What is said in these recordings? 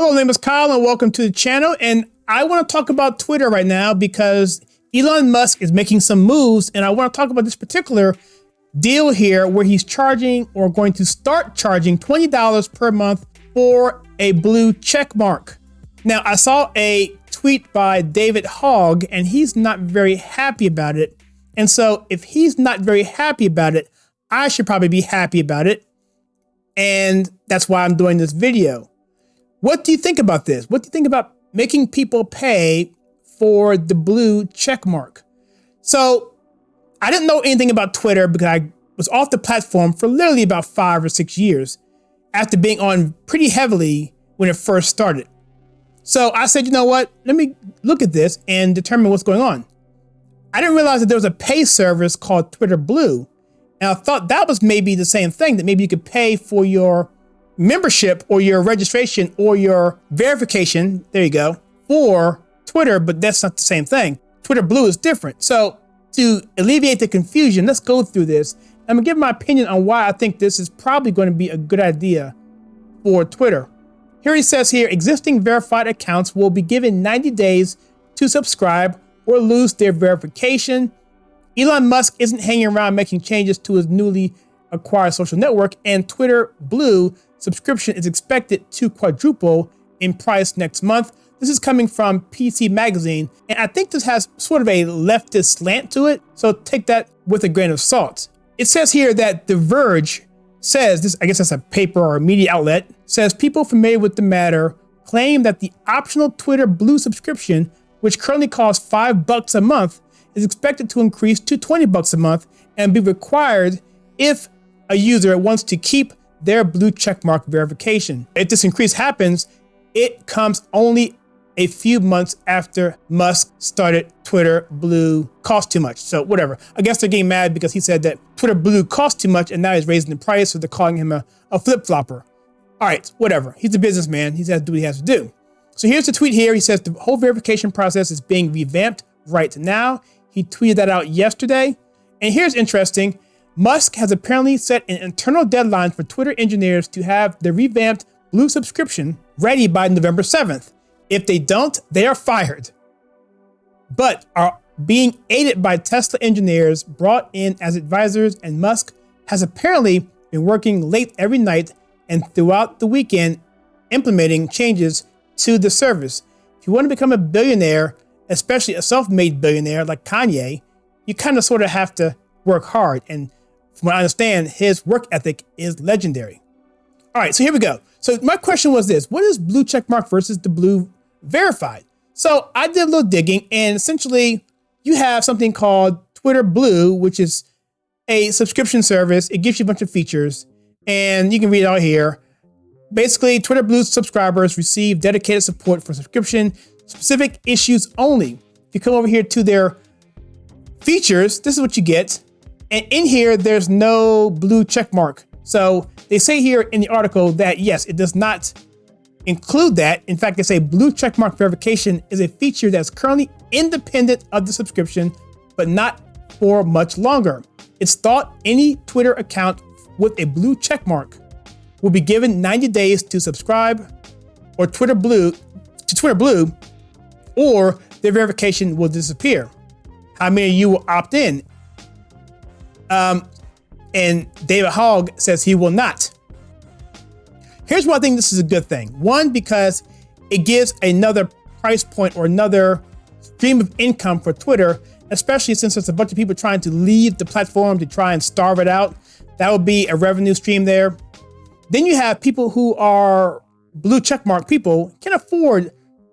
Hello, my name is Kyle and welcome to the channel. And I want to talk about Twitter right now because Elon Musk is making some moves. And I want to talk about this particular deal here where he's charging or going to start charging $20 per month for a blue check mark. Now, I saw a tweet by David Hogg and he's not very happy about it. And so if he's not very happy about it, I should probably be happy about it. And that's why I'm doing this video. What do you think about this? What do you think about making people pay for the blue check mark? So I didn't know anything about Twitter because I was off the platform for literally about 5 or 6 years after being on pretty heavily when it first started. So I said, you know what? Let me look at this and determine what's going on. I didn't realize that there was a pay service called Twitter Blue. And I thought that was maybe the same thing, that maybe you could pay for your membership or your registration or your verification, there you go, for Twitter, but that's not the same thing. Twitter Blue is different. So to alleviate the confusion, let's go through this. I'm gonna give my opinion on why I think this is probably going to be a good idea for Twitter. Here he says here, existing verified accounts will be given 90 days to subscribe or lose their verification. Elon Musk isn't hanging around making changes to his newly acquired social network, and Twitter Blue subscription is expected to quadruple in price next month. This is coming from PC Magazine, and I think this has sort of a leftist slant to it, so take that with a grain of salt. It says here that The Verge says, this, I guess that's a paper or a media outlet, says people familiar with the matter claim that the optional Twitter Blue subscription, which currently costs $5 a month, is expected to increase to $20 a month and be required if a user wants to keep their blue checkmark verification. If this increase happens, it comes only a few months after Musk started Twitter Blue cost too much. So whatever. I guess they're getting mad because he said that Twitter Blue cost too much and now he's raising the price, so they're calling him a flip-flopper. All right, whatever. He's a businessman. He has to do what he has to do. So here's the tweet here. He says the whole verification process is being revamped right now. He tweeted that out yesterday. And here's interesting. Musk has apparently set an internal deadline for Twitter engineers to have the revamped Blue subscription ready by November 7th. If they don't, they are fired, but are being aided by Tesla engineers brought in as advisors, and Musk has apparently been working late every night and throughout the weekend implementing changes to the service. If you want to become a billionaire, especially a self-made billionaire like Kanye, you kind of sort of have to work hard. And from what I understand, his work ethic is legendary. All right, so here we go. So my question was this: what is blue checkmark versus the blue verified? So I did a little digging, and essentially you have something called Twitter Blue, which is a subscription service. It gives you a bunch of features, and you can read it out here. Basically, Twitter Blue subscribers receive dedicated support for subscription specific issues only. If you come over here to their features, this is what you get. And in here, there's no blue check mark. So they say here in the article that yes, it does not include that. In fact, they say blue check mark verification is a feature that's currently independent of the subscription, but not for much longer. It's thought any Twitter account with a blue check mark will be given 90 days to subscribe or Twitter Blue, or their verification will disappear. How many of you will opt in? And David Hogg says he will not. Here's why I think this is a good thing. One, because it gives another price point or another stream of income for Twitter, especially since there's a bunch of people trying to leave the platform to try and starve it out. That would be a revenue stream there. Then you have people who are blue checkmark people can afford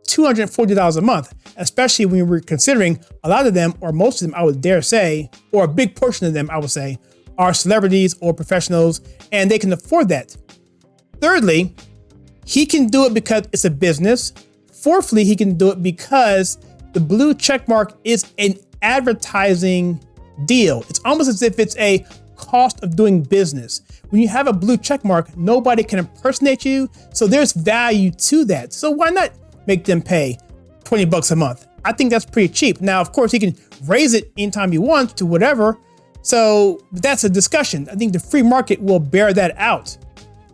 $240 a month, especially when we're considering a lot of them, or most of them, I would dare say, or a big portion of them, I would say, are celebrities or professionals, and they can afford that. Thirdly, he can do it because it's a business. Fourthly, he can do it because the blue checkmark is an advertising deal. It's almost as if it's a cost of doing business. When you have a blue checkmark, nobody can impersonate you, so there's value to that. So why not make them pay $20 a month? I think that's pretty cheap. Now, of course, he can raise it anytime he wants to whatever. So that's a discussion. I think the free market will bear that out.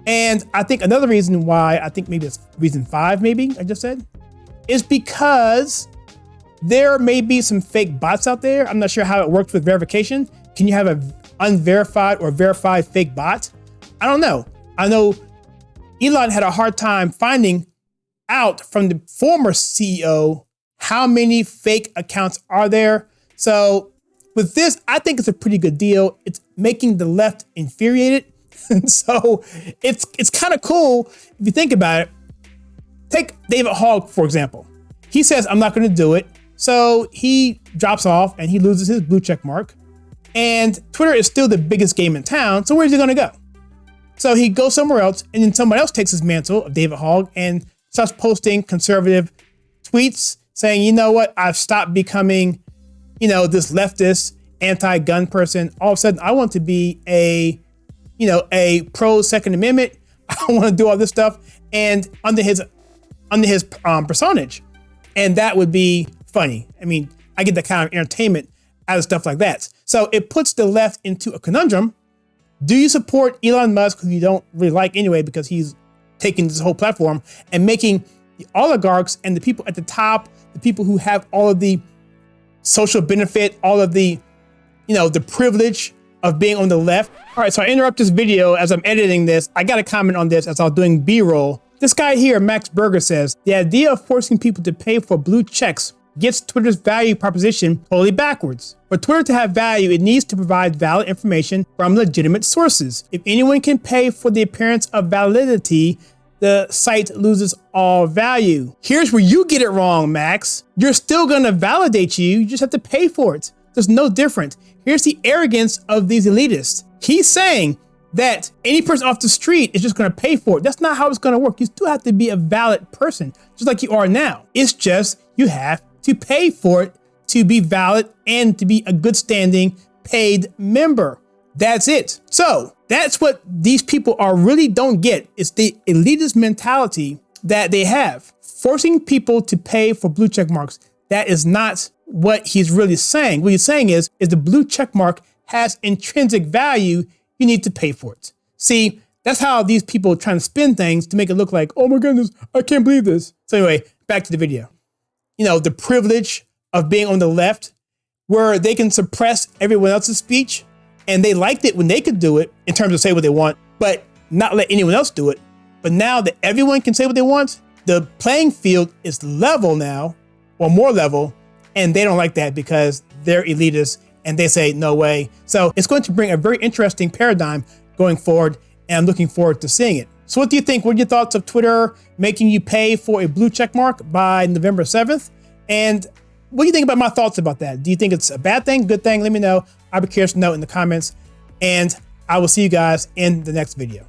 And I think another reason why, I think maybe it's reason 5, maybe I just said, is because there may be some fake bots out there. I'm not sure how it works with verification. Can you have an unverified or verified fake bot? I don't know. I know Elon had a hard time finding out from the former CEO how many fake accounts are there. So with this, I think it's a pretty good deal. It's making the left infuriated. And so it's kind of cool if you think about it. Take David Hogg, for example. He says, I'm not going to do it. So he drops off and he loses his blue check mark. And Twitter is still the biggest game in town. So where's he going to go? So he goes somewhere else, and then someone else takes his mantle of David Hogg and starts posting conservative tweets saying, you know what, I've stopped becoming, this leftist anti-gun person. All of a sudden, I want to be a pro Second Amendment. I want to do all this stuff and under his personage. And that would be funny. I mean, I get that kind of entertainment out of stuff like that. So it puts the left into a conundrum. Do you support Elon Musk, who you don't really like anyway, because he's taking this whole platform and making the oligarchs and the people at the top, the people who have all of the social benefit, all of the, the privilege of being on the left? All right, so I interrupt this video as I'm editing this. I got a comment on this as I was doing B-roll. This guy here, Max Berger, says, the idea of forcing people to pay for blue checks gets Twitter's value proposition totally backwards. For Twitter to have value, it needs to provide valid information from legitimate sources. If anyone can pay for the appearance of validity, the site loses all value. Here's where you get it wrong, Max. You're still gonna validate you, you just have to pay for it. There's no different. Here's the arrogance of these elitists. He's saying that any person off the street is just gonna pay for it. That's not how it's gonna work. You still have to be a valid person, just like you are now. It's just you have to pay for it to be valid and to be a good standing paid member. That's it. So that's what these people really don't get. It's the elitist mentality that they have. Forcing people to pay for blue check marks. That is not what he's really saying. What he's saying is the blue check mark has intrinsic value. You need to pay for it. See, that's how these people are trying to spin things to make it look like, oh my goodness, I can't believe this. So anyway, back to the video. The privilege of being on the left, where they can suppress everyone else's speech, and they liked it when they could do it in terms of say what they want, but not let anyone else do it. But now that everyone can say what they want, the playing field is level now, or more level, and they don't like that because they're elitists and they say no way. So it's going to bring a very interesting paradigm going forward, and I'm looking forward to seeing it. So what do you think? What are your thoughts of Twitter making you pay for a blue check mark by November 7th? And what do you think about my thoughts about that? Do you think it's a bad thing, good thing? Let me know. I'll be curious to know in the comments, and I will see you guys in the next video.